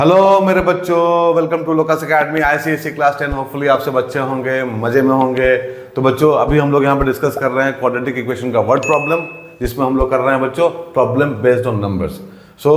Hello मेरे बच्चों, welcome to Locus Academy ICSE class 10। Hopefully आपसे बच्चे होंगे, मजे में होंगे। तो बच्चों अभी हम लोग यहाँ पे डिस्कस कर रहे हैं क्वाड्रेटिक इक्वेशन का वर्ड प्रॉब्लम, जिसमें हम लोग कर रहे हैं बच्चों प्रॉब्लम बेस्ड ऑन नंबर्स। सो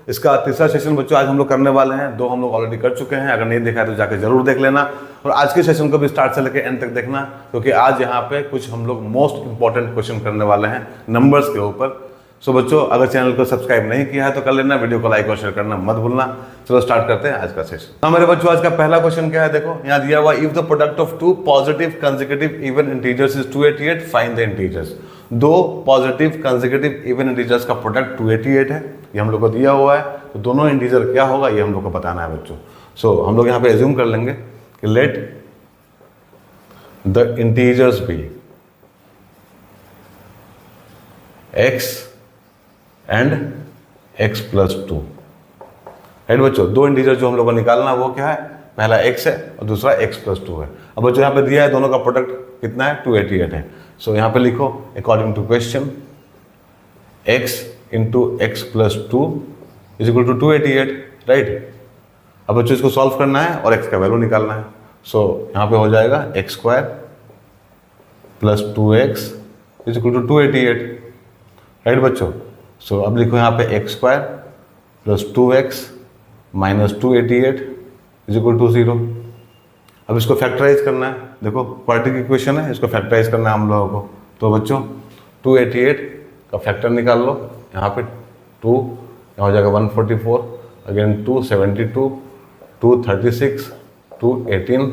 इसका तीसरा सेशन बच्चों आज हम लोग करने वाले हैं। दो हम लोग ऑलरेडी कर चुके हैं, अगर नहीं देखा है तो जाके जरूर देख लेना। और आज के सेशन को भी स्टार्ट से लेकर एंड तक देखना, क्योंकि आज यहाँ पे कुछ हम लोग मोस्ट इंपॉर्टेंट क्वेश्चन करने वाले हैं नंबर्स के ऊपर। सो बच्चों अगर चैनल को सब्सक्राइब नहीं किया है तो कर लेना, वीडियो को लाइक और शेयर करना मत भूलना। चलो स्टार्ट करते हैं आज का सेशन। हाँ मेरे बच्चों, आज का पहला क्वेश्चन क्या है, देखो यहाँ दिया हुआ, if the product of two positive consecutive even integers is 288 find the integers. दो पॉजिटिव कंसेक्यूटिव इवन इंटीजर्स का प्रोडक्ट 288 है, ये हम लोग को दिया हुआ है। तो दोनों इंटीजर क्या होगा ये हम लोग को बताना है बच्चों। सो हम लोग यहाँ पे एज्यूम कर लेंगे कि let the integers be x and x plus 2। Right बच्चों, दो इंटीजर जो हम लोग को निकालना है वो क्या है, पहला x है और दूसरा x प्लस 2 है। अब बच्चों यहाँ पे दिया है दोनों का प्रोडक्ट कितना है, 288 है। सो यहाँ पे लिखो according to question x into X plus 2 is equal to 288। Right, अब बच्चों इसको सॉल्व करना है और x का वैल्यू निकालना है। सो यहाँ पे हो जाएगा X square plus 2x is equal to 288। Right बच्चों, सो अब लिखो यहाँ पे X square plus 2x minus 288 is equal to 0। अब इसको फैक्टराइज करना है, देखो क्वाड्रेटिक इक्वेशन है, इसको फैक्टराइज करना है हम लोगों को। तो बच्चों 288 का फैक्टर निकाल लो, यहाँ पे 2 यहाँ हो जाएगा 144, अगेन 272, 236, 218,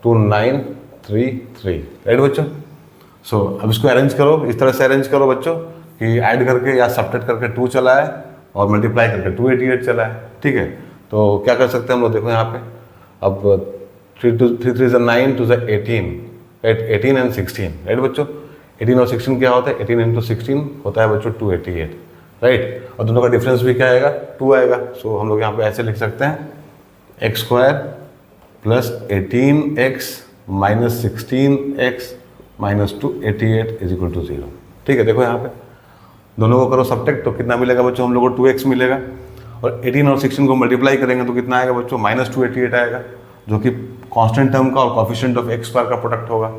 2933। राइट बच्चों, सो अब इसको अरेंज करो, इस तरह से अरेंज करो बच्चों कि ऐड करके या सब्ट्रैक्ट करके 2 चला है और मल्टीप्लाई करके 288 चला है। ठीक है, तो क्या कर सकते हैं हम लोग, देखो यहाँ पे अब 3 3 is 9 2 is 18, right, 18 and 16। Right बच्चों, 18 और 16 क्या होता है, 18 इंटू 16 होता है बच्चों 288। राइट, और दोनों का डिफरेंस भी क्या आएगा, 2 आएगा। सो हम लोग यहाँ पे ऐसे लिख सकते हैं X square plus 18x minus 16x minus 288 is equal to 0। ठीक है, देखो यहाँ पे दोनों को करो सब्ट्रैक्ट तो कितना मिलेगा बच्चों, हम लोग को 2x मिलेगा, और 18 और 16 को मल्टीप्लाई करेंगे तो कितना आएगा बच्चों, माइनस 288 आएगा, जो कि कांस्टेंट टर्म का और कोफिशिएंट ऑफ x स्क्वायर का प्रोडक्ट होगा,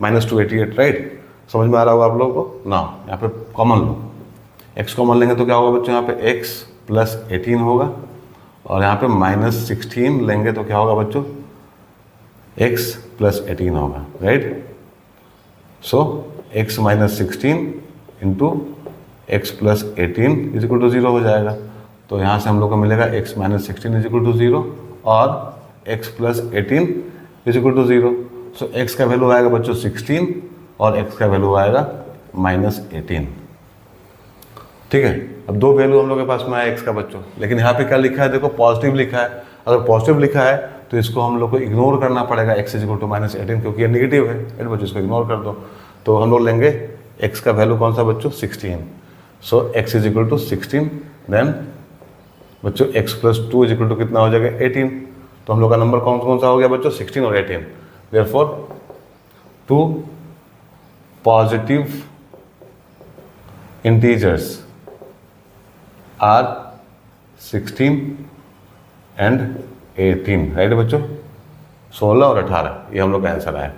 माइनस 288। राइट, समझ में आ रहा होगा आप लोगों को ना। यहाँ पे कॉमन लो, x कॉमन लेंगे तो क्या होगा बच्चों, यहाँ पे x प्लस 18 होगा, और यहाँ पे माइनस 16 लेंगे तो क्या होगा बच्चों, x प्लस 18 होगा। Right, so x minus 16 into x plus 18 is equal to 0 हो जाएगा। तो यहाँ से हम लोग को मिलेगा x minus 16 is equal to 0 और x plus 18 is equal to 0। So x का वैल्यू आएगा बच्चों 16 और x का वैल्यू आएगा माइनस 18। ठीक है, अब दो वैल्यू हम लोग के पास में आया x का बच्चों, लेकिन यहाँ पे क्या लिखा है, देखो पॉजिटिव लिखा है। अगर पॉजिटिव लिखा है तो इसको हम लोग को इग्नोर करना पड़ेगा, x is equal to minus 18, क्योंकि ये नेगेटिव है। राइट बच्चों, इसको इग्नोर कर दो। तो हम लोग लेंगे x का वैल्यू कौन सा बच्चों, 16। So x is equal to 16, then बच्चों x plus 2 is equal to कितना हो जाएगा, 18। तो हम लोग का नंबर कौन कौन सा हो गया बच्चों, 16 और 18। Therefore two positive integers are 16 and 18। Right बच्चों, 16 और 18 ये हम लोग का आंसर आया।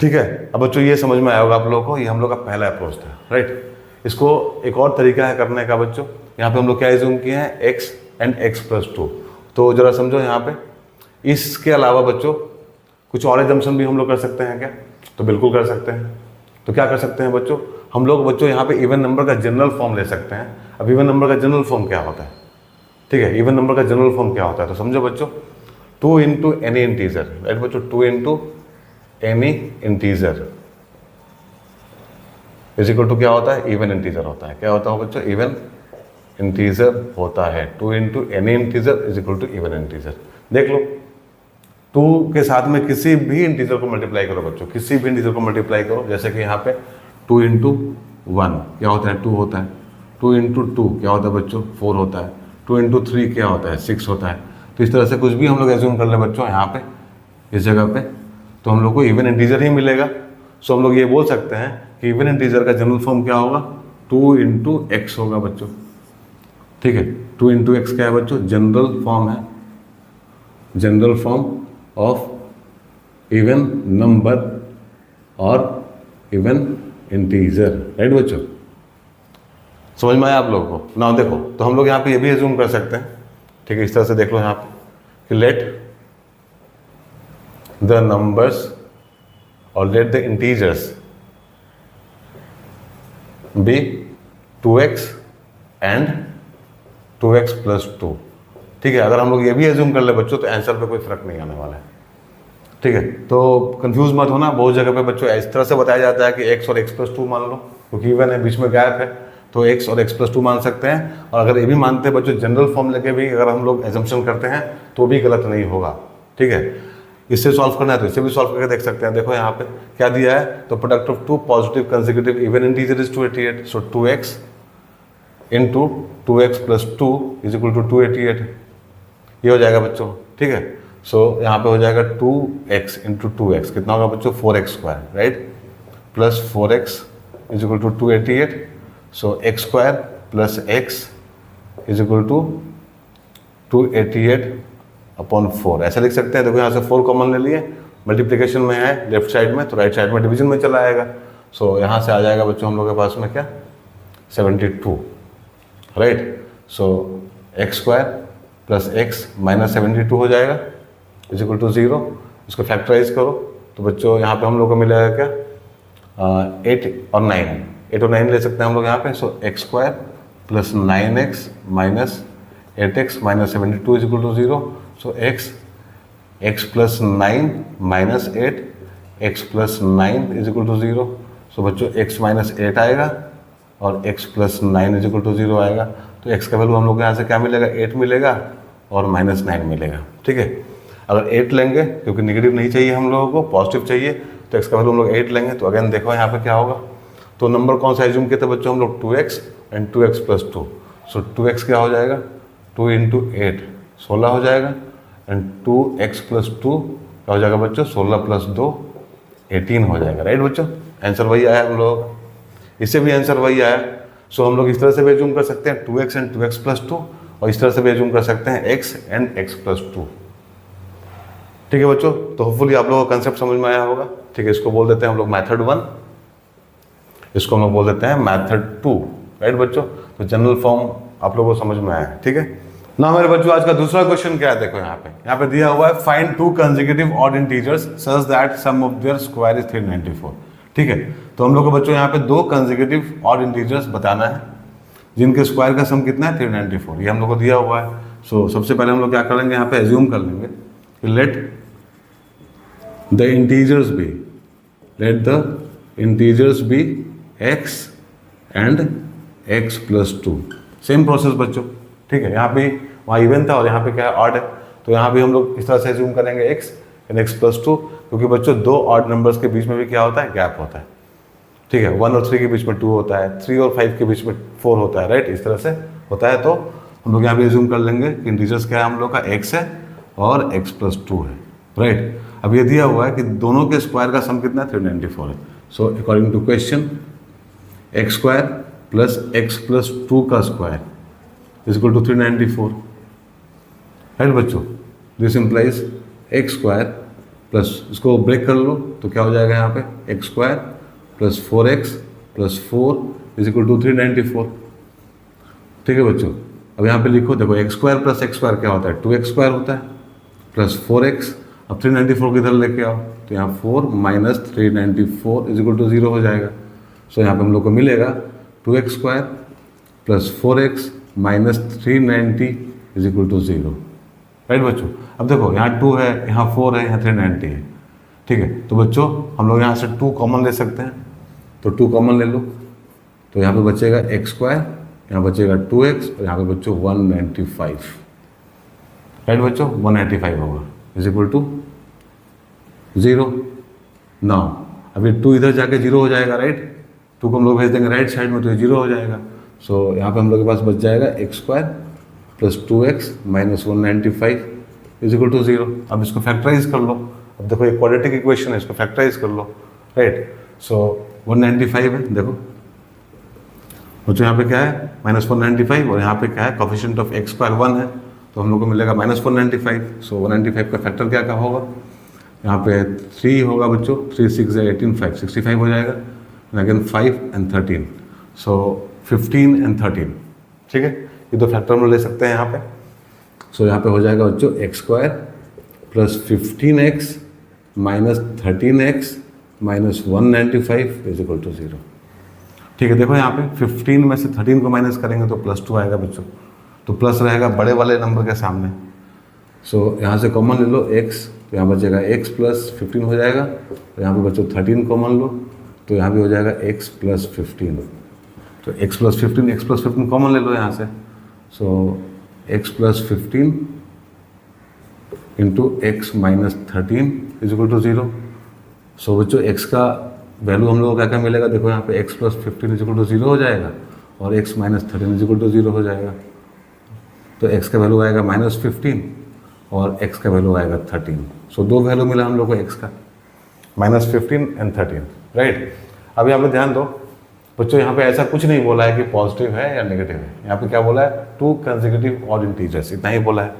ठीक है, अब बच्चों ये समझ में आया होगा आप लोगों को, ये हम लोग का पहला अप्रोच था। राइट, इसको एक और तरीका है करने का बच्चों। यहाँ पे हम लोग क्या एज्यूम किए हैं, x एंड x प्लस 2। तो जरा समझो यहाँ पे, इसके अलावा बच्चों कुछ और एजम्पशन भी हम लोग कर सकते हैं क्या, तो बिल्कुल कर सकते हैं। तो क्या कर सकते हैं बच्चों, हम लोग बच्चों यहाँ पे इवन नंबर का जनरल फॉर्म ले सकते हैं। अब इवन नंबर का जनरल फॉर्म क्या होता है, ठीक है, इवन नंबर का जनरल फॉर्म क्या होता है, तो समझो बच्चों 2 इंटू एनी इंटीजर। राइट बच्चों, 2 into any integer is equal to क्या होता है, इवन इंटीजर होता है। क्या होता है बच्चों, इवन इंटीजर होता है। 2 into any integer is equal to even integer. देख लो 2 के साथ में किसी भी इंटीजर को मल्टीप्लाई करो बच्चों, किसी भी इंटीजर को मल्टीप्लाई करो। जैसे कि यहाँ पे 2 इंटू 1 क्या होता है, 2 होता है। 2 इंटू 2 क्या होता है बच्चों, 4 होता है। 2 इंटू 3 क्या होता है, 6 होता है। तो इस तरह से कुछ भी हम लोग एज्यूम कर ले बच्चों यहाँ पे इस जगह पे, तो हम लोग को इवन इंटीजर ही मिलेगा। सो हम लोग ये बोल सकते हैं कि इवन इंटीजर का जनरल फॉर्म क्या होगा, 2 इंटू एक्स होगा बच्चों। ठीक है। 2 इंटू एक्स क्या है बच्चों, जनरल फॉर्म है, general form of even number और इवन इंटीजर, राइट बच्चों। समझ में आया आप लोगों को। ना देखो, तो हम लोग यहाँ पे ये भी एज्यूम कर सकते हैं, ठीक है, इस तरह से देख लो यहाँ पे कि लेट द नंबर्स और let the integers be 2x and 2x plus 2। ठीक है, अगर हम लोग ये भी एज्यूम कर ले बच्चों तो आंसर पे कोई फर्क नहीं आने वाला है। ठीक है, तो कंफ्यूज मत होना, बहुत जगह पे बच्चों इस तरह से बताया जाता है कि x और x प्लस 2 मान लो, क्योंकि इवन है, बीच में गैप है, तो x और x प्लस 2 मान सकते हैं। और अगर ये भी मानते हैं बच्चों जनरल फॉर्म लेके भी अगर हम लोग एजम्पशन करते हैं तो भी गलत नहीं होगा। ठीक है, इससे सॉल्व करना है तो इससे भी सॉल्व करके देख सकते हैं। देखो यहाँ पे क्या दिया है, तो product of 2 positive consecutive even integer is 288, so 2x into 2x plus 2 is equal to 288, ये हो जाएगा बच्चों। ठीक है, सो यहाँ पे हो जाएगा 2x इंटू 2x, कितना होगा बच्चों 4x square, right, plus 4x is equal to 288, so x square plus x is equal to 288 upon 4, ऐसा लिख सकते हैं। देखो यहाँ से 4 कॉमन ले लिए, मल्टीप्लिकेशन में है लेफ्ट साइड में, तो राइट साइड में डिवीजन में चला आएगा। सो यहाँ से आ जाएगा बच्चों हम लोग के पास में क्या 72, right, so x square plus x minus 72 हो जाएगा इज इक्वल टू 0। इसको फैक्टराइज करो तो बच्चों यहाँ पे हम लोग को मिलेगा क्या 8 और 9 ले सकते हैं हम लोग यहाँ पे। So x square plus 9x minus 8x minus 72 is equal to 0। So x plus 9 minus 8 x plus 9 is equal to 0। So बच्चों x माइनस 8 आएगा और x plus 9 is equal to 0 आएगा। तो x का वैल्यू हम लोग को यहाँ से क्या मिलेगा 8 मिलेगा और माइनस 9 मिलेगा। ठीक है, अगर 8 लेंगे क्योंकि नेगेटिव नहीं चाहिए हम लोगों को, पॉजिटिव चाहिए, तो x का वैल्यू हम लोग 8 लेंगे। तो अगेन देखो यहाँ पे क्या होगा, तो नंबर कौन सा एज्यूम किए थे बच्चों हम लोग 2x and 2x plus 2। So 2x क्या हो जाएगा 2 इंटू 8 16 हो जाएगा एंड 2x प्लस 2 क्या हो जाएगा बच्चों 16 प्लस 2 18 हो जाएगा, राइट बच्चों। आंसर वही आया हम लोगों का, इससे भी आंसर वही आया। सो हम लोग इस तरह से भी एज्यूम कर सकते हैं 2x एंड 2x प्लस 2, और इस तरह से भी एज्यूम कर सकते हैं x एंड x प्लस 2। ठीक है बच्चों, तो होपफुली आप लोगों को कंसेप्ट समझ में आया होगा। ठीक है, इसको बोल देते हैं हम लोग मेथड 1, इसको हम लोग बोल देते हैं मेथड 2, राइट बच्चों। तो जनरल फॉर्म आप लोगों को समझ में आया। ठीक है ना मेरे बच्चों, आज का दूसरा क्वेश्चन क्या है, देखो यहाँ पे दिया हुआ है find 2 consecutive odd integers such that sum of their square is 394। ठीक है, तो हम लोग को बच्चों यहाँ पे 2 कंसेक्यूटिव ऑड इंटीजर्स बताना है जिनके स्क्वायर का सम कितना है 394, ये हम लोग को दिया हुआ है। सो सबसे पहले हम लोग क्या कर लेंगे, यहाँ पे एज्यूम कर लेंगे कि let the integers be x and x plus 2। Same process बच्चों। ठीक है, यहाँ पे वहाँ इवन था और यहाँ पे क्या है ऑड है, तो यहाँ भी हम लोग इस तरह से एज्यूम करेंगे x एंड x प्लस 2, क्योंकि बच्चों 2 ऑड नंबर्स के बीच में भी क्या होता है गैप होता है। ठीक है, 1 और 3 के बीच में 2 होता है, 3 और 5 के बीच में 4 होता है, राइट, इस तरह से होता है। तो हम लोग यहाँ पे एज्यूम कर लेंगे कि इंटीजर्स क्या है हम लोग का x है और x प्लस 2 है, राइट। अब ये दिया हुआ है कि दोनों के स्क्वायर का सम कितना है 394 है। So according to question x square plus x plus 2 का square is equal to 394, right बच्चों। This implies x square plus, इसको ब्रेक कर लो तो क्या हो जाएगा यहाँ पे x square plus 4x plus 4 is equal to 394। ठीक है बच्चों, अब यहाँ पे लिखो, देखो x square plus x square क्या होता है 2x स्क्वायर होता है प्लस 4x। अब 394 किधर लेके आओ, तो यहाँ 4 माइनस 394 इज इक्वल टू 0 हो जाएगा। सो यहाँ पे हम लोग को मिलेगा 2x square plus 4x minus 390 is equal to 0, right बच्चों। अब देखो यहाँ 2 है, यहाँ 4 है, यहाँ 390 है। ठीक है, तो बच्चों हम लोग यहाँ से 2 कॉमन ले सकते हैं, तो 2 कॉमन ले लो, तो यहाँ पे बचेगा x स्क्वायर, यहाँ बचेगा 2x और यहाँ पे बच्चों 195, राइट बच्चों, 195 होगा इज इक्वल टू 0। नाउ अभी 2 इधर जाके 0 हो जाएगा, राइट, 2 को हम लोग भेज देंगे राइट साइड में तो ये 0 हो जाएगा। सो यहाँ पे हम लोग के पास बच जाएगा x square plus 2x minus 195 is equal to 0। अब इसको फैक्टराइज कर लो, अब देखो ये क्वाड्रेटिक इक्वेशन है, इसको फैक्टराइज कर लो, राइट। सो 195 है, देखो बच्चों यहाँ पे क्या है -195 और यहाँ पे क्या है कोफिशिएंट ऑफ x स्क्वायर 1 है, तो हम लोग को मिलेगा -195। सो 195 का फैक्टर क्या होगा, यहाँ पे 3 होगा बच्चों, 3 6 18 5 65 हो जाएगा, and again 5 and 13, so 15 and 13। ठीक है, ये दो फैक्टर हम लोग ले सकते हैं यहाँ पे। सो यहाँ पे हो जाएगा बच्चों x square plus 15x minus 13x minus 195 is equal to 0। ठीक है, देखो यहाँ पे 15 में से 13 को माइनस करेंगे तो +2 आएगा बच्चों, तो प्लस रहेगा बड़े वाले नंबर के सामने। सो यहाँ से कॉमन ले लो x, तो यहाँ बचेगा x प्लस 15 हो जाएगा, तो यहाँ पे बच्चों 13 कॉमन लो, तो यहाँ भी हो जाएगा x प्लस 15। तो x प्लस 15 कॉमन ले लो यहाँ से, so x plus 15 into x minus 13 is equal to 0। So बच्चों x का वैल्यू हम लोग को क्या क्या मिलेगा, देखो यहाँ पे x plus 15 is equal to 0 हो जाएगा और x minus 13 is equal to 0 हो जाएगा। तो x का वैल्यू आएगा -15 और x का वैल्यू आएगा 13। सो दो वैल्यू मिला हम लोग को x का, -15 and 13, राइट। अब यहाँ पे ध्यान दो बच्चों, यहाँ पे ऐसा कुछ नहीं बोला है कि पॉजिटिव है या नेगेटिव है, यहाँ पे क्या बोला है 2 कंसेक्यूटिव ऑड इंटीजर्स, इतना ही बोला है।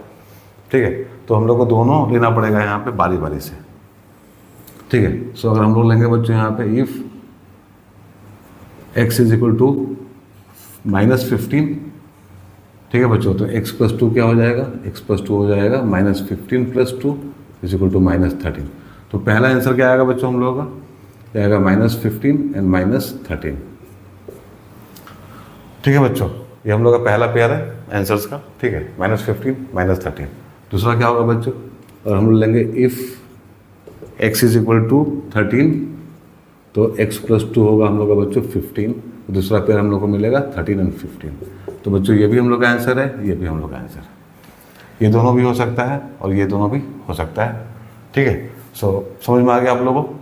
ठीक है, तो हम लोग को दोनों लेना पड़ेगा यहाँ पे बारी बारी से। ठीक है, सो अगर हम लोग लेंगे बच्चों यहाँ पे if x is equal to -15, ठीक है बच्चों, तो x प्लस 2 क्या हो जाएगा, x प्लस 2 हो जाएगा -15 प्लस 2 इज इक्वल टू -13। तो पहला आंसर क्या आएगा बच्चों हम लोगों का, क्या आएगा -15 एंड -13। ठीक है बच्चों, ये हम लोग का पहला पेयर है आंसर्स का। ठीक है, -15 -13। दूसरा क्या होगा बच्चों, और हम लोग लेंगे if x is equal to 13, तो x प्लस 2 होगा हम लोग का बच्चों 15, तो दूसरा पेयर हम लोग को मिलेगा 13 and 15। तो बच्चों ये भी हम लोग का आंसर है, ये भी हम लोग का आंसर है। ये दोनों भी हो सकता है और ये दोनों भी हो सकता है। ठीक है, सो समझ में आ गया आप लोगों को।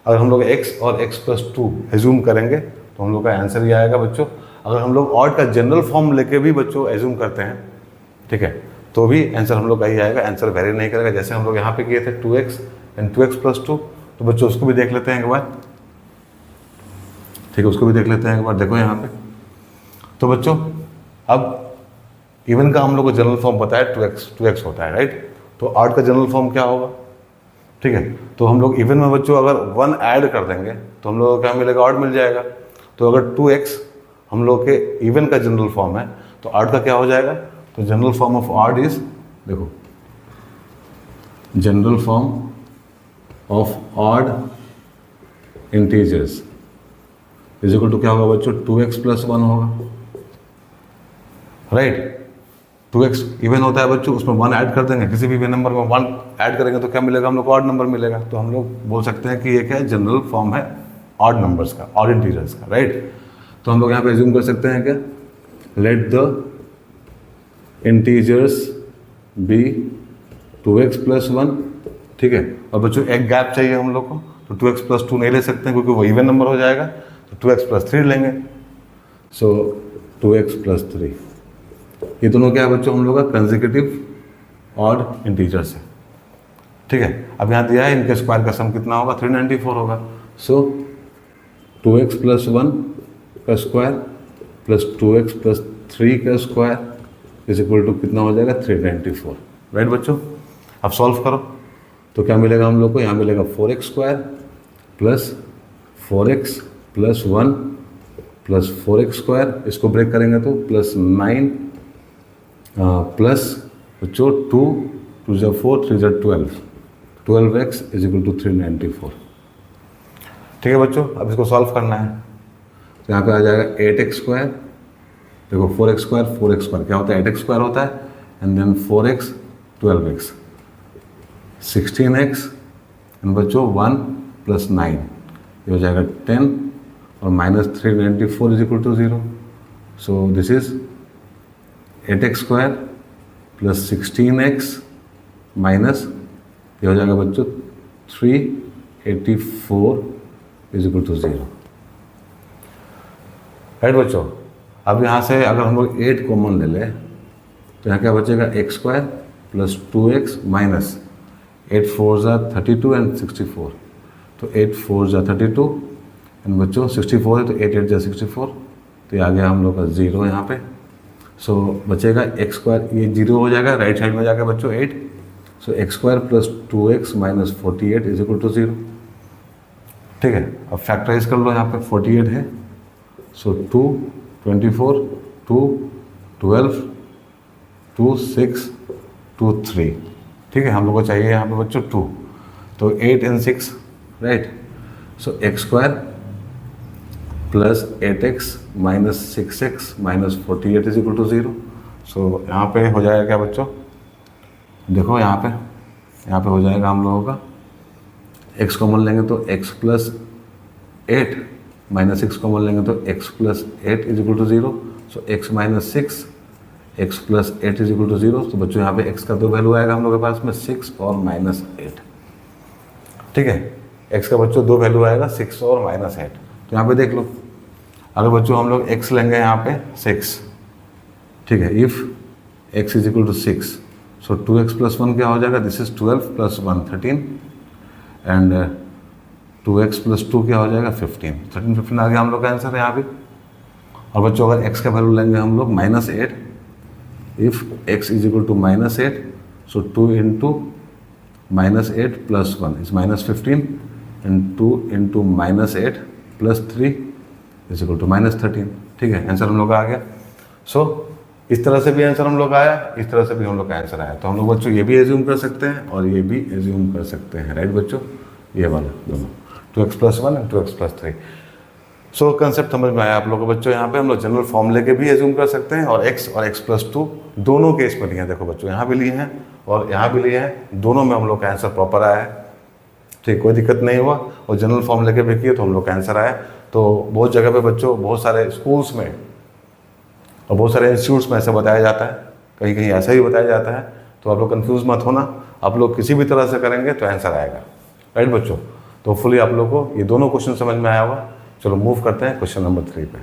अगर हम लोग x और x प्लस 2 एज्यूम करेंगे तो हम लोग का आंसर ये आएगा बच्चों। अगर हम लोग ऑड का जनरल फॉर्म लेके भी बच्चों एज्यूम करते हैं, ठीक है, तो भी आंसर हम लोग का ही आएगा, आंसर वेरी नहीं करेगा। जैसे हम लोग यहाँ पे किए थे 2x एंड 2x प्लस 2, तो बच्चों उसको भी देख लेते हैं एक बार। ठीक है, उसको भी देख लेते हैं एक बार। देखो यहाँ पे, तो बच्चों अब इवन का हम लोग को जनरल फॉर्म पता है 2x होता है, राइट। तो ऑड का जनरल फॉर्म क्या होगा, ठीक है, तो हम लोग इवन में बच्चों अगर 1 ऐड कर देंगे तो हम लोग को क्या मिलेगा, ऑड मिल जाएगा। तो अगर 2x हम लोग के इवन का जनरल फॉर्म है तो ऑड का क्या हो जाएगा, तो general form of odd is, देखो general form of odd integers is equal to क्या होगा बच्चों, 2x प्लस 1 होगा, राइट। 2x इवन होता है बच्चों, उसमें 1 ऐड कर देंगे, किसी भी नंबर में 1 ऐड करेंगे तो क्या मिलेगा हम लोग को, ऑड नंबर मिलेगा। तो हम लोग बोल सकते हैं कि ये क्या है, जनरल फॉर्म है ऑड नंबर्स का, ऑड इंटीजर्स का, राइट। तो हम लोग यहाँ पे एज्यूम कर सकते हैं क्या, let the integers be 2x plus 1, ठीक है। और बच्चों एक गैप चाहिए हम लोग को, तो 2x प्लस 2 नहीं ले सकते हैं क्योंकि वो इवन नंबर हो जाएगा, तो 2x प्लस 3 लेंगे। सो 2x प्लस 3, ये दोनों क्या है बच्चों हम लोग का कंसेक्यूटिव ऑड इंटीजर्स है, ठीक है। अब यहाँ दिया है इनके स्क्वायर का सम कितना होगा, 394 होगा। सो 2x प्लस 1 का स्क्वायर प्लस 2x प्लस 3 का स्क्वायर इज इक्वल टू कितना हो जाएगा, 394, राइट बच्चों। अब सॉल्व करो तो क्या मिलेगा हम लोग को, यहाँ मिलेगा 4x square plus 4x plus 1 plus 4x square, इसको ब्रेक करेंगे तो प्लस 9 प्लस बच्चों 2 2 × 4 3 × 12, 12x इज इक्वल टू 394। ठीक है बच्चों, अब इसको सॉल्व करना है तो यहाँ पे आ जाएगा 8x स्क्वायर, देखो 4x स्क्वायर क्या होता है, 8x स्क्वायर होता है, and then 4x 12x 16x, and बच्चों 1 प्लस 9 ये हो जाएगा 10 और minus 394 is equal to 0। So this is 8x square plus 16x minus ये हो जाएगा बच्चों 384 इज इक्वल टू 0, राइट बच्चों। अब यहाँ से अगर हम लोग 8 कॉमन ले लें तो यहाँ क्या बचेगा, x square plus 2x minus 8 4 ज़ा 32 एंड 64, तो 8 4 ज़ा 32 एंड बच्चों 64 है तो 8 8 ज़ा 64, तो ये आ गया हम लोग का 0 यहाँ पे। सो बचेगा एक्स स्क्वायर, ये 0 हो जाएगा, राइट साइड में जाकर बच्चों 8। So x square plus 2x minus 48 is equal to 0। ठीक है, अब फैक्टराइज कर लो, यहाँ पे 48 है। सो 2, 24, 2, 12, 2, 6, 2, 3। ठीक है, हम लोग को चाहिए यहाँ पे बच्चों 2, तो 8 and 6, right. So x square plus 8x minus 6x minus 48 is equal to 0। सो यहाँ पे हो जाएगा क्या बच्चों, देखो यहाँ पे हो जाएगा हम लोगों का x कॉमन लेंगे तो x प्लस 8 माइनस 6 कॉमन लेंगे तो x plus 8 is equal to 0। So x minus 6, x plus 8 is equal to 0। तो बच्चों यहाँ पे x का दो वैल्यू आएगा हम लोग के पास में 6 और माइनस 8। ठीक है, x का बच्चों दो वैल्यू आएगा 6 और माइनस 8। तो यहाँ पे देख लो, अगर बच्चों हम लोग x लेंगे यहाँ पे 6, ठीक है, if x is equal to 6, so 2x plus 1 क्या हो जाएगा, this is 12 plus 1 13 and 2x plus 2 क्या हो जाएगा 15। 15 आ गया हम लोग का आंसर है यहाँ पे। और बच्चों अगर x का वैल्यू लेंगे हम लोग minus 8, if x is equal to minus 8, so 2 into minus 8 plus 1 is minus 15 and 2 into minus 8 plus 3 is equal to minus 13। ठीक है, आंसर हम लोग का आ गया। सो इस तरह से भी आंसर हम लोग का आया, इस तरह से भी हम लोग का आंसर आया। तो हम लोग बच्चों ये भी एज्यूम कर सकते हैं और ये भी एज्यूम कर सकते हैं, राइट बच्चों, ये वाला दोनों 2x plus 1 and 2x plus 3। So concept समझ में आया आप लोगों को बच्चों। यहाँ पे हम लोग जनरल फॉर्म लेके भी एज्यूम कर सकते हैं और x प्लस 2 दोनों केस में लिए हैं। देखो बच्चों, यहाँ भी लिए हैं और यहाँ भी लिए हैं, दोनों में हम लोग का आंसर प्रॉपर आया है। ठीक, कोई दिक्कत नहीं हुआ। और जनरल फॉर्म लेके भी किए तो हम लोग का आंसर आया। तो बहुत जगह पे बच्चों, बहुत सारे स्कूल्स में और बहुत सारे इंस्टीट्यूट्स में ऐसा बताया जाता है, कहीं कहीं ऐसा ही बताया जाता है। तो आप लोग कंफ्यूज मत होना, आप लोग किसी भी तरह से करेंगे तो आंसर आएगा, राइट बच्चों। तो फुली आप लोग को ये दोनों क्वेश्चन समझ में आया होगा। चलो मूव करते हैं क्वेश्चन नंबर 3 पे।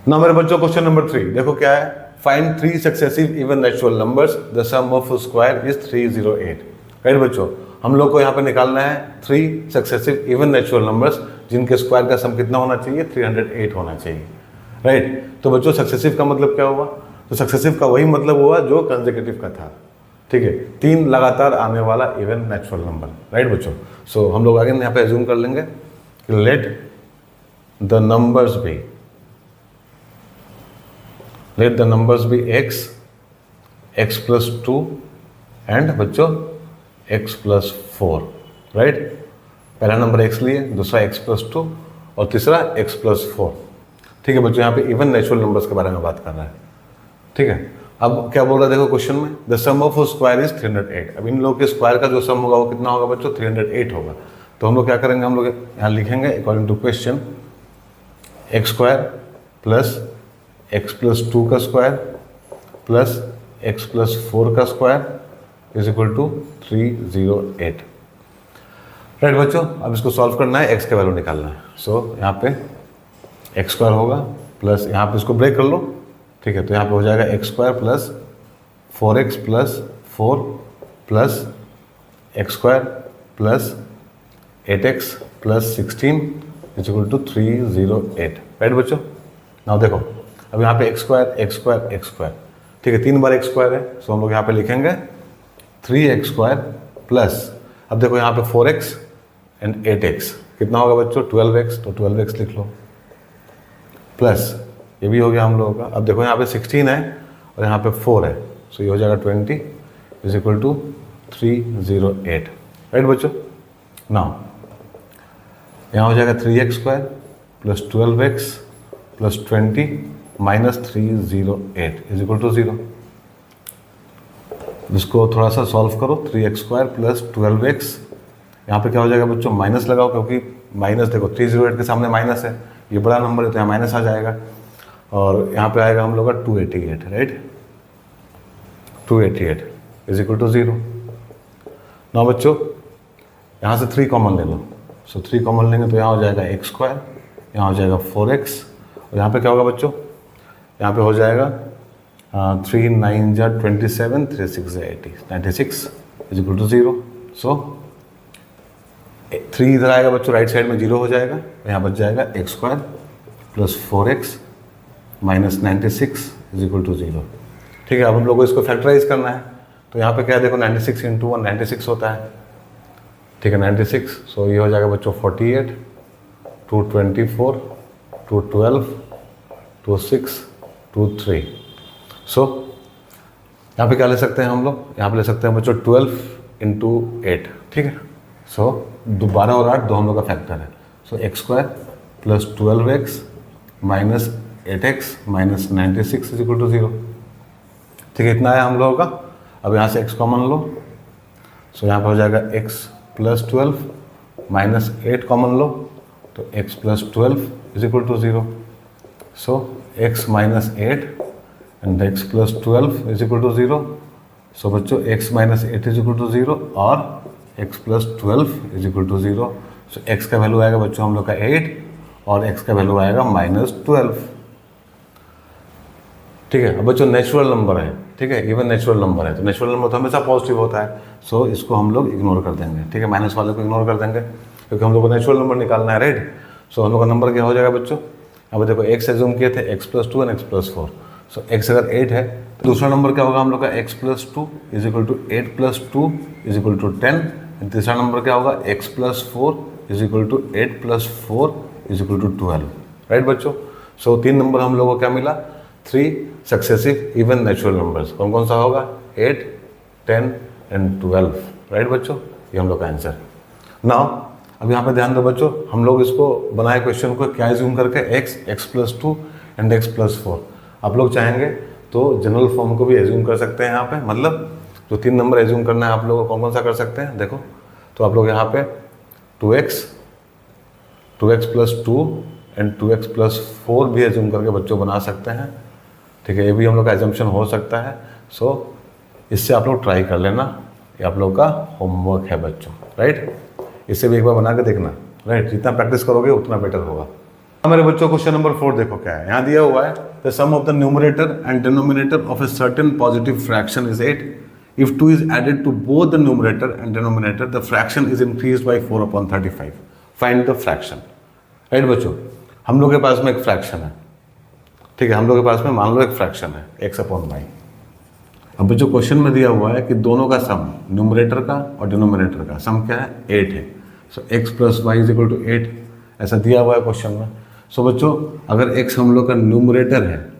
ना मेरे बच्चों, क्वेश्चन नंबर 3 देखो क्या है। Find 3 successive even natural numbers, the sum of square is 308। Right बच्चों, हम लोग को यहाँ पे निकालना है 3 सक्सेसिव इवन नेचुरल नंबर्स जिनके स्क्वायर का सम कितना होना चाहिए, 308 होना चाहिए, राइट। तो बच्चों सक्सेसिव का मतलब क्या हुआ, तो सक्सेसिव का वही मतलब हुआ जो कंसेक्यूटिव का था। ठीक है, 3 लगातार आने वाला इवन नेचुरल नंबर, राइट बच्चों। सो हम लोग आगे यहाँ पे एज्यूम कर लेंगे कि let the numbers be x plus 2 and बच्चों x प्लस 4, राइट। पहला नंबर x लिए, दूसरा x प्लस 2 और तीसरा x प्लस 4। ठीक है बच्चों, यहाँ पे इवन नेचुरल नंबर्स के बारे में बात कर रहा है। ठीक है, अब क्या बोल रहा है देखो क्वेश्चन में, the sum of square is 308। अब इन लोगों के स्क्वायर का जो सम होगा वो कितना होगा बच्चों, 308 होगा। तो हम लोग क्या करेंगे, हम लोग यहाँ लिखेंगे according to question, X square plus x plus 2 का स्क्वायर प्लस x प्लस 4 का square is equal to 308। Right बच्चों, अब इसको सॉल्व करना है, x का वैल्यू निकालना है। सो यहाँ पे एक्स स्क्वायर होगा प्लस, यहाँ पे इसको ब्रेक कर लो, ठीक है। तो यहाँ पे हो जाएगा X square plus 4x plus 4 plus X square plus 8x plus 16 is equal to 308। Right बच्चों, नाउ देखो अब यहाँ पे एक्स स्क्वायर, ठीक है, 3 बार एक्स स्क्वायर है। सो हम लोग यहाँ पे लिखेंगे 3x स्क्वायर प्लस, अब देखो यहाँ पे 4x एंड 8x कितना होगा बच्चों, 12x, तो 12x लिख लो प्लस ये भी हो गया हम लोगों का। अब देखो यहाँ पे 16 है और यहाँ पे 4 है, सो ये हो जाएगा 20 इज इक्वल टू 308। राइट बच्चों, नाउ यहाँ हो जाएगा 3x square plus 12x plus 20 minus 308 is equal to 0। इसको थोड़ा सा सॉल्व करो, 3x स्क्वायर प्लस 12x, यहाँ पे क्या हो जाएगा बच्चों, माइनस लगाओ, क्योंकि माइनस देखो 308 के सामने माइनस है, ये बड़ा नंबर है तो यहाँ माइनस आ जाएगा। और यहाँ पे आएगा हम लोग का 288, right, 288 is equal to 0। Now बच्चों यहाँ से 3 कॉमन ले लो, सो 3 कॉमन लेंगे तो यहाँ हो जाएगा एक्स स्क्वायर, यहाँ हो जाएगा 4x और यहाँ पे क्या होगा बच्चों, यहाँ पे हो जाएगा 3 9 जा 27, 3 6 80, 96 इज इक्वल टू 0। सो 3 इधर आएगा बच्चों, राइट साइड में 0 हो जाएगा, यहाँ बच जाएगा X square plus 4x minus 96 is equal to 0। ठीक है, अब हम लोग को इसको फैक्टराइज करना है, तो यहाँ पे क्या है देखो 96 इंटू 1 96 होता है। ठीक है 96, सो ये हो जाएगा बच्चों 48, 224, 212, 26, 23। सो यहाँ पे क्या ले सकते हैं हम लोग, यहाँ पे ले सकते हैं बच्चों 12 इंटू 8। ठीक है, सो 12 और 8 दो हम लोग का फैक्टर है। So x square plus 12x minus 8x minus 96 is equal to 0। ठीक है, इतना है हम लोगों का। अब यहाँ से x कॉमन लो, सो यहाँ पर हो जाएगा x प्लस 12 माइनस 8 कॉमन लो, तो x plus 12 is equal to 0। So x minus 8 and x plus 12 is equal to 0। So बच्चों x minus 8 is equal to 0 और x plus 12 is equal to 0। So x का value आएगा बच्चों हम लोग का 8 और x का वैल्यू आएगा माइनस 12। ठीक है, अब बच्चों नेचुरल नंबर है, ठीक है, इवन नेचुरल नंबर है, तो नेचुरल नंबर तो हमेशा पॉजिटिव होता है। सो इसको हम लोग इग्नोर कर देंगे। ठीक है, माइनस वाले को इग्नोर कर देंगे क्योंकि हम लोग को नेचुरल नंबर निकालना है, राइट। सो हम लोग का नंबर क्या हो जाएगा बच्चों, अब देखो x एज्यूम किए थे x plus 2 and x plus 4। So x अगर 8 है तो दूसरा नंबर क्या होगा हम लोग का x plus 2 is equal to 8 plus 2 is equal to 10। And तीसरा नंबर क्या होगा x plus 4 is equal to 8 plus 4 is equal to 12, right बच्चों। सो 3 नंबर हम लोगों को क्या मिला, 3 सक्सेसिव इवन नेचुरल नंबर्स। कौन कौन सा होगा, 8, 10 एंड 12, राइट बच्चों, ये हम लोग का आंसर। नाउ अब यहाँ पे ध्यान दो बच्चों, हम लोग इसको बनाए क्वेश्चन को क्या एज्यूम करके x plus 2 and x plus 4। आप लोग चाहेंगे तो जनरल फॉर्म को भी एज्यूम कर सकते हैं यहाँ पे, मतलब जो 3 नंबर एज्यूम करना है आप लोगों को कौन कौन सा कर सकते हैं देखो। तो आप लोग यहाँ पे 2x plus 2 and 2x plus 4 भी एज्यूम करके बच्चों बना सकते हैं। ठीक है, ये भी हम लोग का एजम्पशन हो सकता है। सो इससे आप लोग ट्राई कर लेना, ये आप लोग का होमवर्क है बच्चों, राइट। इससे भी एक बार बना के देखना, राइट। जितना प्रैक्टिस करोगे उतना बेटर होगा। हमारे बच्चों क्वेश्चन नंबर 4 देखो क्या है, यहाँ दिया हुआ है the sum of the numerator and denominator of a certain positive fraction is 8। If 2 is added to both the numerator and denominator the fraction is increased by 4/35। Find the fraction, right बच्चों। हम लोग के पास में एक fraction है, ठीक है, हम लोग के पास में मान लो एक फ्रैक्शन है x/y। अब जो क्वेश्चन में दिया हुआ है कि दोनों का सम, न्यूमरेटर का और डिनोमिनेटर का सम क्या है, 8 है। So x plus Y is equal to 8, ऐसा दिया हुआ है क्वेश्चन में। सो बच्चों अगर x हम लोग का न्यूमरेटर है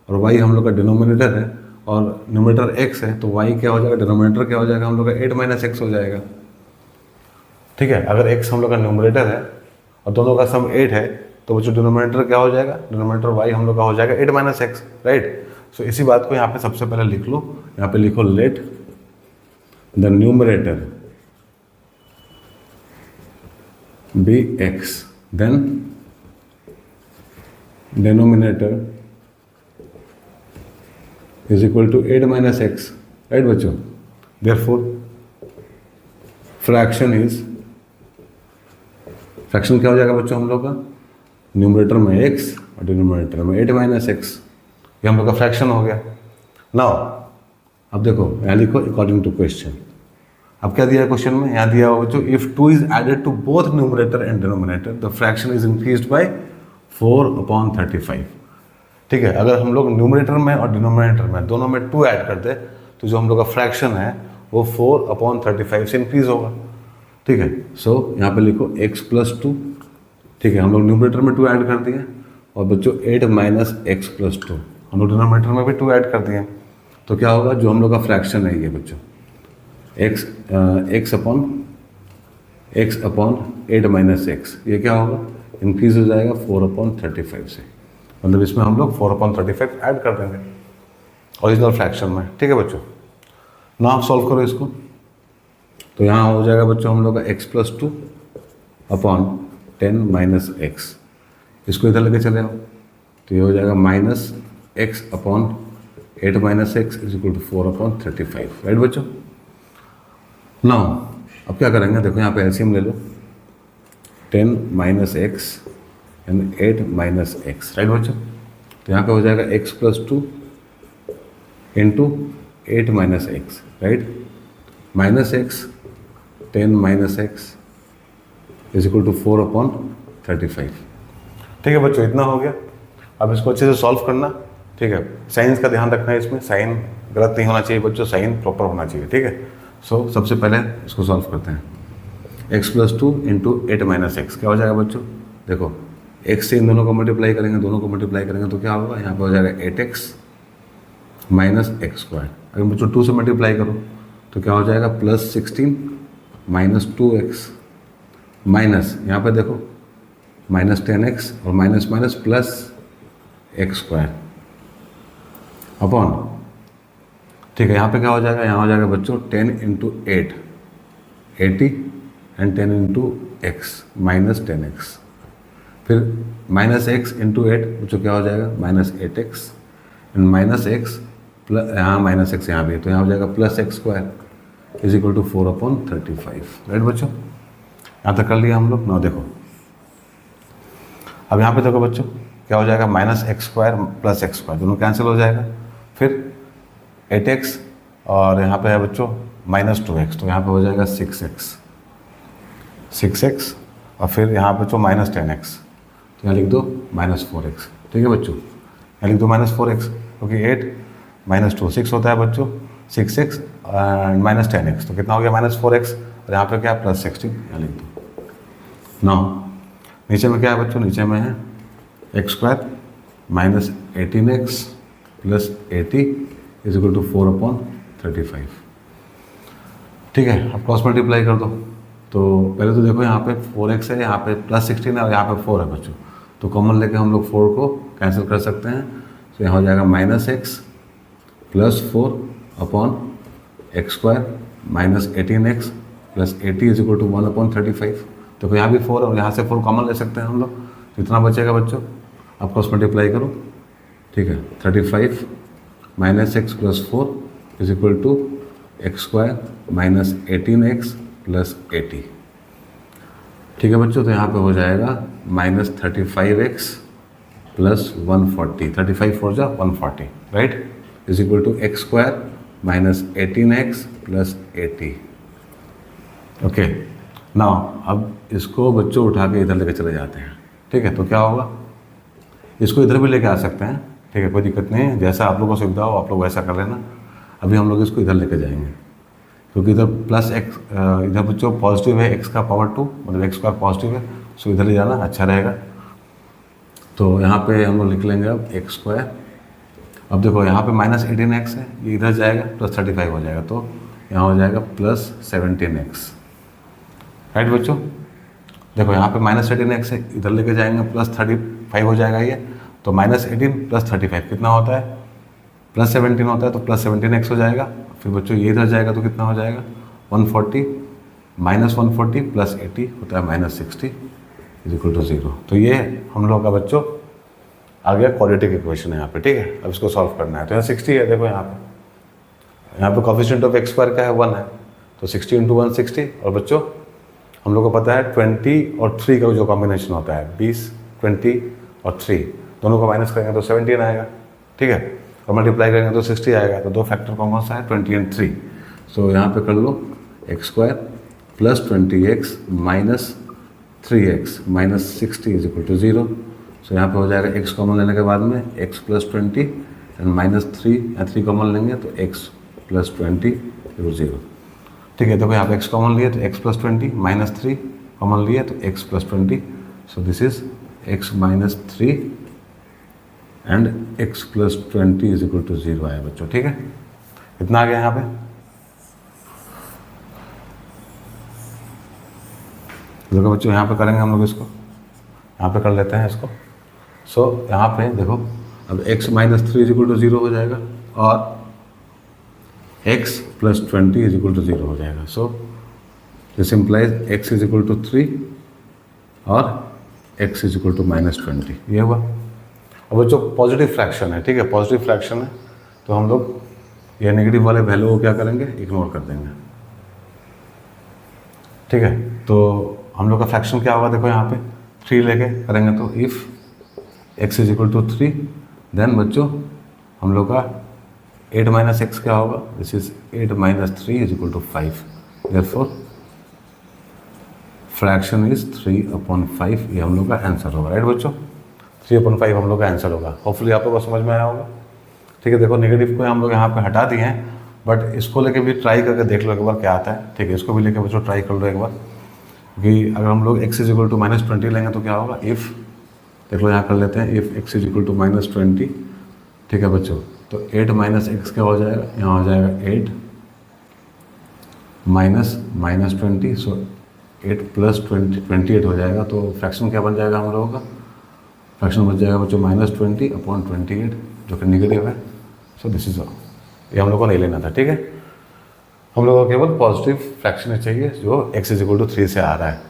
और y हम लोग का डिनोमिनेटर है और न्यूमरेटर x है, तो y क्या हो जाएगा, डिनोमिनेटर क्या हो जाएगा हम लोग का 8 माइनस एक्स हो जाएगा। ठीक है, अगर x हम लोग का न्यूमरेटर है और दोनों का सम 8 है, तो बच्चों डिनोमिनेटर क्या हो जाएगा, डिनोमिनेटर y हम लोग का हो जाएगा 8 माइनस एक्स, राइट। सो इसी बात को यहाँ पे सबसे पहले लिख लो, यहाँ पे लिखो let the numerator be x, then denominator is equal to 8 minus x, right बच्चों। देयरफॉर फ्रैक्शन क्या हो जाएगा बच्चों हम लोग का, न्यूमरेटर में x और डिनोमिनेटर में 8 माइनस एक्स, ये हम लोग का फ्रैक्शन हो गया। नाउ अब देखो यहाँ लिखो अकॉर्डिंग टू क्वेश्चन। अब क्या दिया है क्वेश्चन में, यहाँ दिया हुआ बच्चों if 2 is added to both numerator and denominator the fraction is increased by 4/35। ठीक है, अगर हम लोग न्यूमरेटर में और डिनोमिनेटर में दोनों में 2 ऐड कर दे तो जो हम लोग का फ्रैक्शन है वो 4/35 से इंक्रीज होगा। ठीक है, सो यहाँ पे लिखो x प्लस 2। ठीक है, हम लोग न्यूमरेटर में 2 ऐड कर दिए और बच्चों 8 माइनस एक्स प्लस 2 हम लोग डिनोमिनेटर में भी 2 ऐड कर दिए, तो क्या होगा, जो हम लोग का फ्रैक्शन है ये बच्चों x अपॉन 8 माइनस एक्स, ये क्या होगा, इंक्रीज हो जाएगा 4/35 से। मतलब इसमें हम लोग 4/35 ऐड कर देंगे ओरिजिनल फ्रैक्शन में। ठीक है बच्चों, ना आप सॉल्व करो इसको, तो यहाँ हो जाएगा बच्चों हम लोग का x plus 2 upon 10 minus x, इसको इधर लेके चले आओ, तो ये हो जाएगा minus x upon 8 minus x is equal to 4/35, right बच्चों। नाउ अब क्या करेंगे, देखो यहाँ पे एलसीएम ले लो, 10 minus x and 8 minus x, right बच्चों। तो यहाँ पे हो जाएगा x plus 2 into 8 minus x, right, minus x 10 minus x is equal to 4/35। ठीक है बच्चों, इतना हो गया। अब इसको अच्छे से सॉल्व करना, ठीक है। साइंस का ध्यान रखना है, इसमें साइन गलत नहीं होना चाहिए बच्चों, साइन प्रॉपर होना चाहिए, ठीक है। सो सबसे पहले इसको सॉल्व करते हैं। x+2 इंटू 8 - x क्या हो जाएगा बच्चों? देखो x से इन दोनों को मल्टीप्लाई करेंगे, दोनों को मल्टीप्लाई करेंगे तो क्या होगा, यहाँ पे हो जाएगा 8x - x²। अगर बच्चों 2 से मल्टीप्लाई करो तो क्या हो जाएगा, +16 - 2x माइनस यहाँ पे देखो -10x और minus minus plus x² upon, ठीक है। यहाँ पे क्या हो जाएगा, यहाँ हो जाएगा बच्चों 10 × 8 80 एंड 10 × x -10x, फिर -x × 8 बच्चों क्या हो जाएगा, -8x एंड -x प्लस यहाँ -x यहाँ भी, तो यहाँ हो जाएगा +x² = 4/35, राइट बच्चों। यहाँ तक कर लिया हम लोग ना। देखो अब यहाँ पे देखो बच्चों क्या हो जाएगा, -x² + x² दोनों कैंसिल हो जाएगा, फिर 8x और यहाँ पे है बच्चों -2x, तो यहाँ पे हो जाएगा 6x और फिर यहाँ पे बच्चों -10x, तो यहाँ लिख दो -4x, ठीक है बच्चों। यहाँ लिख दो -4x क्योंकि 8 - 2 6 होता है बच्चों, 6x -10x, तो कितना हो गया -4x, और यहाँ पे क्या है +16, यहाँ लिख दो। नौ नीचे में क्या है बच्चों, नीचे में है x² - 18x + 80 = 4/35, ठीक है। अब क्रॉस मल्टीप्लाई कर दो, तो पहले तो देखो यहाँ पे 4x है, यहाँ पे +16 है और यहाँ पे 4 है बच्चों, तो कॉमन लेके हम लोग 4 को कैंसिल कर सकते हैं, तो यहाँ हो जाएगा -x + 4/x² - 18x + 80 = 1/35, तो यहाँ भी 4 और यहाँ से 4 कॉमन ले सकते हैं हम लोग, तो इतना बचेगा बच्चों। अब क्रॉस मल्टीप्लाई करो, ठीक है। 35 - x + 4 = x² - 18x + 80, ठीक है बच्चों। तो यहाँ पे हो जाएगा -35x + 140, 35 4 जा 140, राइट, = x² - 18x + 80, ओके। ना अब इसको बच्चों उठा के इधर लेके चले जाते हैं, ठीक है। तो क्या होगा, इसको इधर भी लेके आ सकते हैं, ठीक है, कोई दिक्कत नहीं है, जैसा आप लोगों को सुविधा हो आप लोग वैसा कर लेना। अभी हम लोग इसको इधर लेके जाएंगे क्योंकि इधर +x, इधर बच्चों पॉजिटिव है, x का पावर 2 मतलब x² पॉजिटिव है, सो इधर ले जाना अच्छा रहेगा। तो यहाँ पे हम लोग लिख लेंगे अब x²। अब देखो यहाँ पे -18x है, ये इधर जाएगा +35 हो जाएगा, तो यहाँ हो जाएगा +17x, राइट बच्चों। देखो यहाँ पे -18x है, इधर लेके जाएंगे +35 हो जाएगा ये, तो -18 + 35 कितना होता है, +17 होता है, तो +17x हो जाएगा। फिर बच्चों ये इधर जाएगा तो कितना हो जाएगा, 140 -140 + 80 होता है -60 = 0। तो ये हम लोग का बच्चों आ गया क्वाड्रेटिक इक्वेशन है यहाँ पे, ठीक है। अब इसको सॉल्व करना है, तो यहाँ 60 है, देखो यहाँ पे कोफिशिएंट ऑफ x² क्या है, 1 है, तो 60 × 1 60, और बच्चों हम लोग को पता है 20 और 3 का जो कॉम्बिनेशन होता है, 20 20 और 3 दोनों को माइनस करेंगे तो 17 आएगा, ठीक है, और मल्टीप्लाई करेंगे तो 60 आएगा। तो दो फैक्टर कौन सा है, 20 और 3। सो यहाँ पे कर लो x² + 20x - 3x - 60 = 0। सो यहाँ पे हो जाएगा x कॉमन लेने के बाद में x + 20 एंड -3 या 3 कॉमन लेंगे तो x + 20 = 0, ठीक है। देखो यहाँ पे x कॉमन लिए तो x + 20, -3 कॉमन लिए तो x + 20, so this is x - 3 and x + 20 = 0 आया बच्चों, ठीक है। इतना आ गया यहाँ पे। देखो बच्चों यहाँ पे करेंगे हम लोग इसको, यहाँ पे कर लेते हैं इसको। सो यहाँ पे देखो अब x - 3 = 0 हो जाएगा और x + 20 = 0 हो जाएगा। सो दिस इम्प्लाइज x = 3 और x = -20, ये हुआ। अब बच्चों पॉजिटिव फ्रैक्शन है, ठीक है, पॉजिटिव फ्रैक्शन है, तो हम लोग ये नेगेटिव वाले वैल्यू को क्या करेंगे, इग्नोर कर देंगे, ठीक है। तो हम लोग का फ्रैक्शन क्या होगा, देखो यहाँ पे 3 लेके करेंगे तो इफ़ x = 3 देन बच्चों हम लोग का 8 - x क्या होगा, this is 8 - 3 = 5, therefore fraction is 3/5, ये हम लोग का आंसर होगा, राइट बच्चों। 3/5 हम लोग का आंसर होगा। होपफुली आप लोगों को समझ में आया होगा। ठीक है, देखो नेगेटिव को हम लोग यहाँ पे हटा दिए हैं, बट इसको लेके भी ट्राई करके देख लो एक बार क्या आता है। ठीक है, इसको भी लेके बच्चों ट्राई कर लो एक बार कि अगर हम लोग x = -20 लेंगे तो क्या होगा। इफ़ देख लो यहाँ कर लेते हैं, इफ़ x = -20। ठीक है बच्चों, तो 8 - x क्या हो जाएगा, यहाँ हो जाएगा 8 -20, सो 8 + 20 28 हो जाएगा। तो फ्रैक्शन क्या बन जाएगा हम लोगों का, फ्रैक्शन बन जाएगा बच्चों -20/28 जो कि नेगेटिव है। सो दिस इज ये हम लोग को नहीं लेना था। ठीक है, हम लोगों को केवल पॉजिटिव फ्रैक्शन चाहिए जो x = 3 से आ रहा है।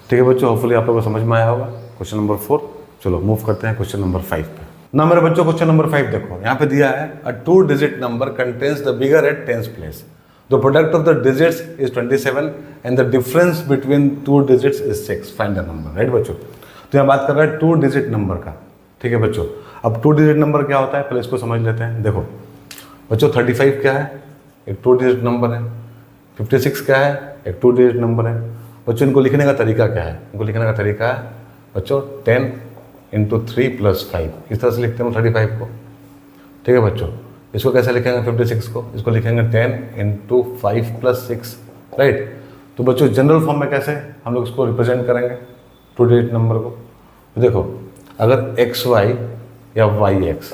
ठीक है बच्चों, होपफुली आप लोगों को समझ में आया होगा। क्वेश्चन नंबर 4, चलो मूव करते हैं क्वेश्चन नंबर 5 पे। ना मेरे बच्चों क्वेश्चन नंबर 5 देखो, यहाँ पे दिया है a 2-digit number contains the bigger at 10th place, the product of the digits is 27 and the difference between 2 digits is 6, find the number. Right बच्चों, तो यहाँ बात कर रहा है 2-digit नंबर का। ठीक है बच्चों, अब 2-digit नंबर क्या होता है पहले इसको समझ लेते हैं। देखो बच्चों 35 क्या है, एक 2-digit नंबर है। 56 क्या है, एक 2-digit नंबर है। बच्चों इनको लिखने का तरीका क्या है, इनको लिखने का तरीका है बच्चों 10 × 3 + 5, इस तरह से लिखते हैं 35 को। ठीक है बच्चों, इसको कैसे लिखेंगे 56 को, इसको लिखेंगे 10 × 5 + 6। राइट, तो बच्चों जनरल फॉर्म में कैसे हम लोग इसको रिप्रेजेंट करेंगे 2-digit नंबर को। तो देखो अगर XY या YX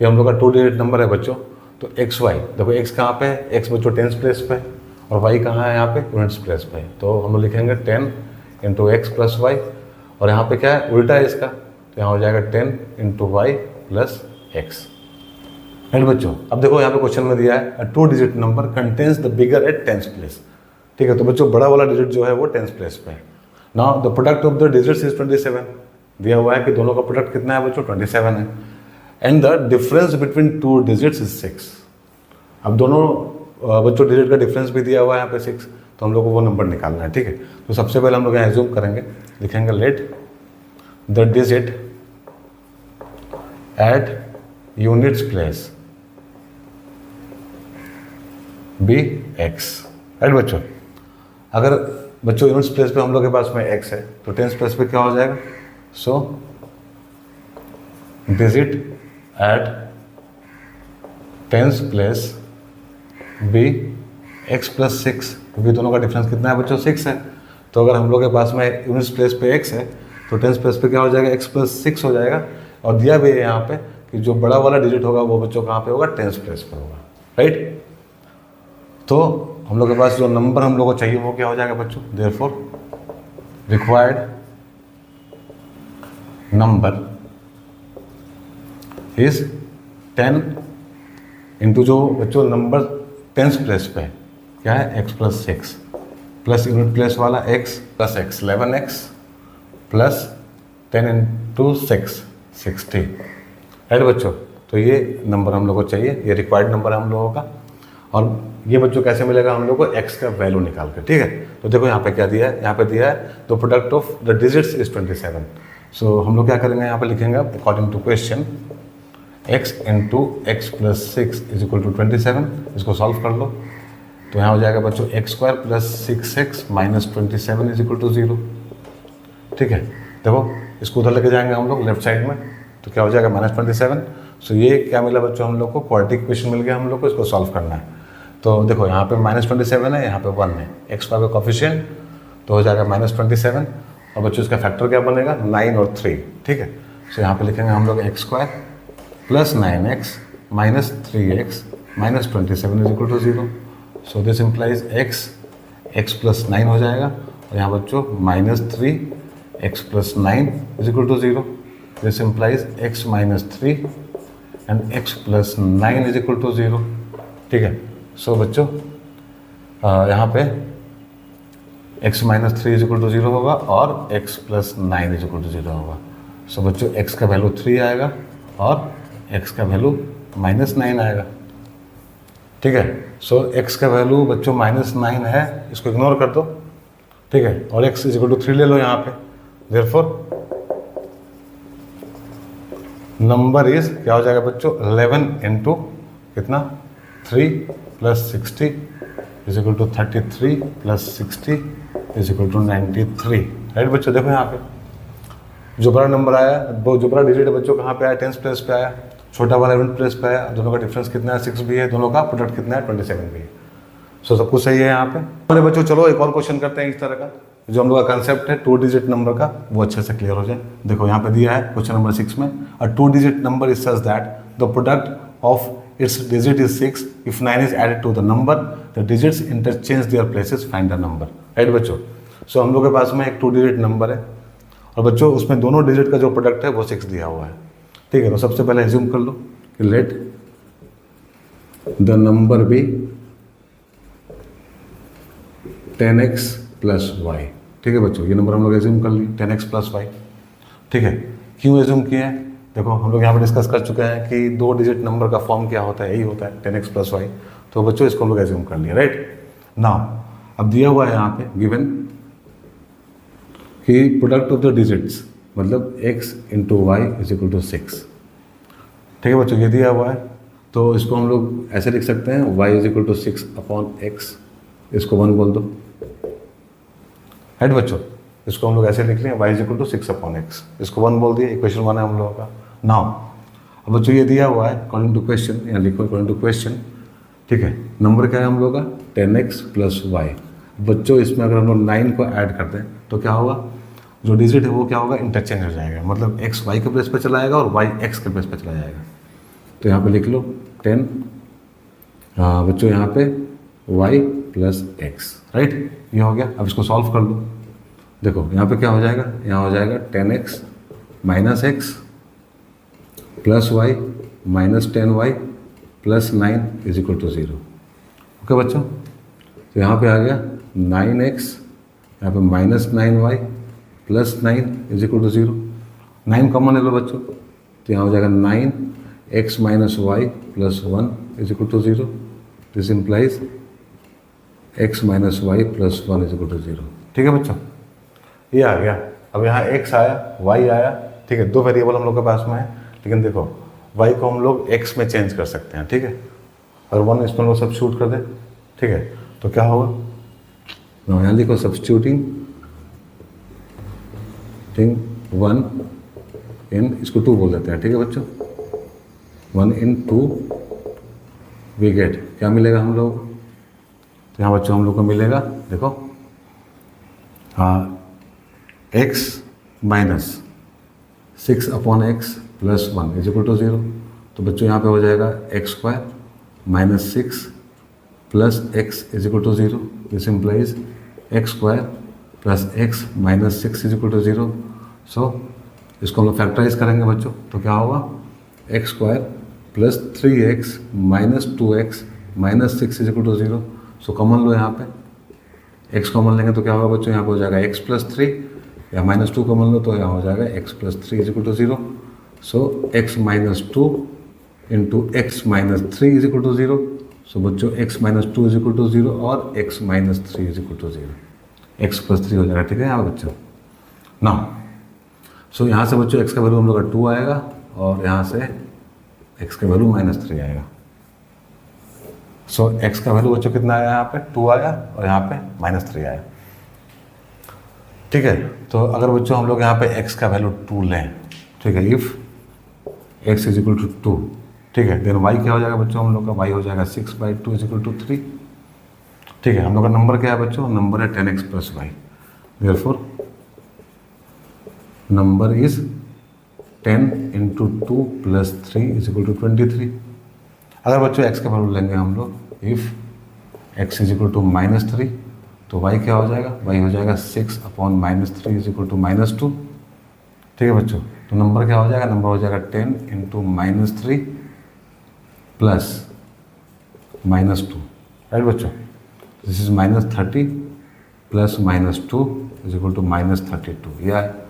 ये हम लोग का 2-digit नंबर है बच्चों, तो XY देखो x कहाँ पे है, x बच्चों 10th प्लेस पे और y कहाँ है यहाँ पे 20th प्लेस पे। तो हम लोग लिखेंगे 10 × x + y, और यहाँ पे क्या है उल्टा है इसका, तो यहाँ हो जाएगा 10 × y + x। राइट बच्चों, अब देखो यहाँ पे क्वेश्चन में दिया है a 2-digit number contains the bigger at 10th place. ठीक है, तो बच्चों बड़ा वाला डिजिट जो है वो 10th प्लेस पे है। Now the product of the digits is 27, दिया हुआ है कि दोनों का प्रोडक्ट कितना है बच्चों 27 है, and the difference between 2 digits is 6। अब दोनों बच्चों डिजिट का डिफरेंस भी दिया हुआ है यहाँ पे 6, तो हम लोग को वो नंबर निकालना है। ठीक है, तो सबसे पहले हम लोग यहाँ एज्यूम करेंगे, लिखेंगे let the digit at units place be x। Right बच्चों, अगर बच्चों यूनिट्स प्लेस पे हम लोग के पास में x है तो 10th प्लेस पे क्या हो जाएगा, so digit at 10th place be x + 6, क्योंकि दोनों का डिफरेंस कितना है बच्चों 6 है। तो अगर हम लोग के पास में यूनिट्स प्लेस पे x है तो 10th प्लेस पे क्या हो जाएगा x + 6 हो जाएगा, और दिया भी है यहाँ पे कि जो बड़ा वाला डिजिट होगा वो बच्चों कहाँ पे होगा 10th प्लेस पे होगा। राइट, तो हम लोग के पास जो नंबर हम लोग को चाहिए वो क्या हो जाएगा बच्चों, therefore required number is 10 into जो बच्चों नंबर 10th प्लेस पे क्या है x + 6 प्लस यूनिट प्लेस वाला x + x 11x plus 10 × 6 60। Right बच्चों, तो ये नंबर हम लोग को चाहिए, ये रिक्वायर्ड नंबर है हम लोगों का। और ये बच्चों कैसे मिलेगा हम लोग को, x का वैल्यू निकाल कर। ठीक है, तो देखो यहाँ पे क्या दिया है, यहाँ पे दिया है the product of the digits is 27। So हम लोग क्या करेंगे, यहाँ पे लिखेंगे according to question x × x + 6 = 27। इसको सॉल्व कर लो तो यहाँ हो जाएगा बच्चों x² + 6x - 27 = 0। ठीक है, देखो इसको उधर लेके जाएंगे हम लोग लेफ्ट साइड में, तो क्या हो जाएगा -27। सो ये क्या मिला बच्चों हम लोग को, क्वाड्रेटिक इक्वेशन मिल गया हम लोग को, इसको सॉल्व करना है। तो देखो यहाँ पे -27 है, यहाँ पे 1 है, x का कोफिशिएंट तो हो जाएगा -27, और बच्चों इसका फैक्टर क्या बनेगा 9 और 3। ठीक है, सो यहाँ पे लिखेंगे हम लोग x² + 9x - 3x - 27 = 0। So this implies x + 9 हो जाएगा, और यहाँ बच्चों -3x + 9 = 0। This implies x - 3 and x + 9 = 0। ठीक है, सो बच्चों यहाँ पे x - 3 = 0 होगा और x + 9 = 0 होगा। सो बच्चों x का वैल्यू 3 आएगा और x का वैल्यू -9 आएगा। ठीक है, सो x का वैल्यू बच्चों -9 है, इसको इग्नोर कर दो। ठीक है, और x = 3 ले लो यहाँ पे, देयरफॉर नंबर इज क्या हो जाएगा बच्चों 11 × कितना 3 + 60 = 33 + 60 = 93। राइट बच्चों, देखो यहाँ पे जो बड़ा नंबर आया, वो जो बड़ा डिजिट है बच्चों कहाँ पे आया, 10th प्लेस पे आया, छोटा वाला 11th प्लेस पे आया। दोनों का डिफरेंस कितना है, 6 भी है, दोनों का प्रोडक्ट कितना है, 27 भी है। सो सब कुछ सही है यहाँ पे। अरे बच्चों चलो एक और क्वेश्चन करते हैं इस तरह का, जो हम लोग का कंसेप्ट है 2 डिजिट नंबर का, वो अच्छे से क्लियर हो जाए। देखो यहाँ पे दिया है क्वेश्चन नंबर 6 में, अ 2 digit number is such that the product of its digit is 6. If 9 is added to the number, the digits interchange their places. Find the number. Right बच्चों। सो हम लोग के पास में एक 2 डिजिट नंबर है और बच्चों उसमें दोनों डिजिट का जो प्रोडक्ट है वो 6 दिया हुआ है। ठीक है, तो सबसे पहले एज्यूम कर लो कि let the number be 10x plus y. ठीक है बच्चों, ये नंबर हम लोग एज्यूम कर लिए 10x प्लस वाई। ठीक है, क्यों एज्यूम किए हैं, देखो हम लोग यहाँ पर डिस्कस कर चुके हैं कि 2 डिजिट नंबर का फॉर्म क्या होता है, यही होता है 10x प्लस वाई। तो बच्चों इसको हम लोग एज्यूम कर लिए। राइट नाउ अब दिया हुआ है यहाँ पे गिवन कि प्रोडक्ट ऑफ द डिजिट्स मतलब x into y is equal to 6। ठीक है बच्चों, ये दिया हुआ है तो इसको हम लोग ऐसे लिख सकते हैं y is equal to 6 upon x, इसको 1 बोल दो। राइट बच्चों, इसको हम लोग ऐसे लिख लें y is equal to 6 upon x, इसको 1 बोल दिए। इक्वेशन 1 है हम लोगों का। नाउ अब बच्चों ये दिया हुआ है अकॉर्डिंग टू क्वेश्चन, यहाँ लिखो अकॉर्डिंग टू क्वेश्चन। ठीक है, नंबर क्या है हम लोग का 10x प्लस वाई। बच्चों इसमें अगर हम लोग 9 को ऐड कर दें तो क्या होगा, जो डिजिट है वो क्या होगा, इंटरचेंज हो जाएगा, मतलब x y के प्लेस पे चला जाएगा और y x के प्लेस पे चला जाएगा। तो यहाँ पे लिख लो 10 बच्चों यहाँ पे y प्लस x। राइट, ये हो गया। अब इसको सॉल्व कर लो। देखो यहाँ पे क्या हो जाएगा, यहाँ हो जाएगा 10x minus x plus y minus 10y plus 9 is equal to 0। Okay बच्चों, तो यहाँ पे आ गया 9x, यहाँ पे minus 9y plus 9 is equal to 0। 9 common ले लो बच्चों, तो यहाँ हो जाएगा 9x minus y plus 1 is equal to 0। This implies x minus y plus 1 is equal to 0। ठीक है बच्चों, ये आ गया। अब यहाँ x आया, y आया। ठीक है, 2 वेरिएबल हम लोग के पास में है, लेकिन देखो y को हम लोग x में चेंज कर सकते हैं। ठीक है, अगर 1 इसमें लोग सब्स्टिट्यूट कर दे, ठीक है, तो क्या होगा, यहाँ लिखो सब्स्टिट्यूटिंग 1 इन, इसको 2 बोल देते हैं। ठीक है बच्चों, 1 इन 2 वी गेट, क्या मिलेगा हम लोग, तो यहाँ बच्चों हम लोग को मिलेगा, देखो x minus 6 upon x plus 1 is equal to 0। तो बच्चों यहाँ पे हो जाएगा x square minus 6 plus x is equal to 0। This implies x square plus x minus 6 is equal to 0। So इसको हम लोग फैक्टराइज करेंगे बच्चों, तो क्या होगा, x square plus 3x minus 2x minus 6 is equal to 0। So common लो यहाँ पे, x कॉमन लेंगे तो क्या होगा बच्चों, यहाँ पे हो जाएगा x प्लस 3, या माइनस 2 कॉमन लो तो यहाँ हो जाएगा x plus 3 is equal to 0। So x minus 2 into x minus 3 is equal to 0। So बच्चों x minus 2 is equal to 0 और x minus 3 is equal to 0। x plus 3 हो जाएगा। ठीक है यहाँ बच्चों ना। सो यहाँ से बच्चों x का वैल्यू हम लोग का 2 आएगा और यहाँ से x का वैल्यू माइनस 3 आएगा। सो x का वैल्यू बच्चों कितना आया, यहाँ पे 2 आया और यहाँ पे माइनस 3 आया। ठीक है, तो अगर बच्चों हम लोग यहाँ पे x का वैल्यू 2 लें, ठीक है, if x is equal to 2, ठीक है, देन y क्या हो जाएगा बच्चों हम लोग का, y हो जाएगा 6/2 इज इक्वल टू 3। ठीक है, हम लोग का नंबर क्या है बच्चों, नंबर है 10x plus y. Therefore number is 10 into 2 plus 3 is equal to 23। अगर बच्चों x का वैल्यू लेंगे हम लोग, if x is equal to -3, तो y क्या हो जाएगा, y हो जाएगा 6 अपॉन -3 इज इक्वल टू -2। ठीक है बच्चों, तो नंबर क्या हो जाएगा, नंबर हो जाएगा 10 इंटू -3 प्लस -2। राइट बच्चों, this is -30 plus -2 is equal to -32। यह है।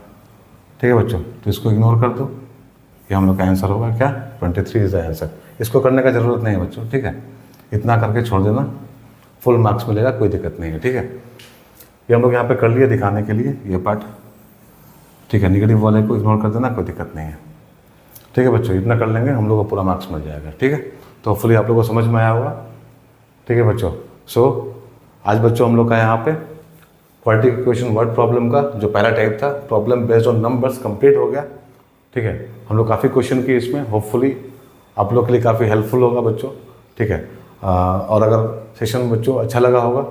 ठीक है बच्चों, तो इसको इग्नोर कर दो, ये हम लोग का आंसर होगा क्या, 23 इज द आंसर। इसको करने का ज़रूरत नहीं है बच्चों। ठीक है, इतना करके छोड़ देना, फुल मार्क्स मिलेगा, कोई दिक्कत नहीं है। ठीक है, ये हम लोग यहाँ पे कर लिए दिखाने के लिए ये पार्ट। ठीक है, निगेटिव वाले को इग्नोर कर देना, कोई दिक्कत नहीं है। ठीक है बच्चों, इतना कर लेंगे हम लोग को पूरा मार्क्स मिल जाएगा। ठीक है, तो होपफुली आप लोगों को समझ में आया होगा। ठीक है बच्चों, सो आज बच्चों हम लोग का यहाँ पे क्वाड्रेटिक इक्वेशन वर्ड प्रॉब्लम का जो पहला टाइप था, problem based on numbers, complete हो गया। ठीक है, हम लोग काफ़ी क्वेश्चन किए इसमें, होपफुली आप लोग के लिए काफ़ी हेल्पफुल होगा बच्चों। ठीक है, और अगर सेशन बच्चों अच्छा लगा होगा,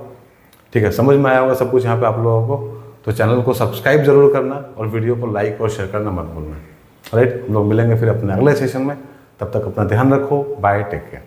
ठीक है, समझ में आया होगा सब कुछ यहाँ पे आप लोगों को, तो चैनल को सब्सक्राइब जरूर करना और वीडियो को लाइक और शेयर करना मत भूलना। राइट, हम लोग मिलेंगे फिर अपने अगले सेशन में, तब तक अपना ध्यान रखो, बाय, टेक केयर।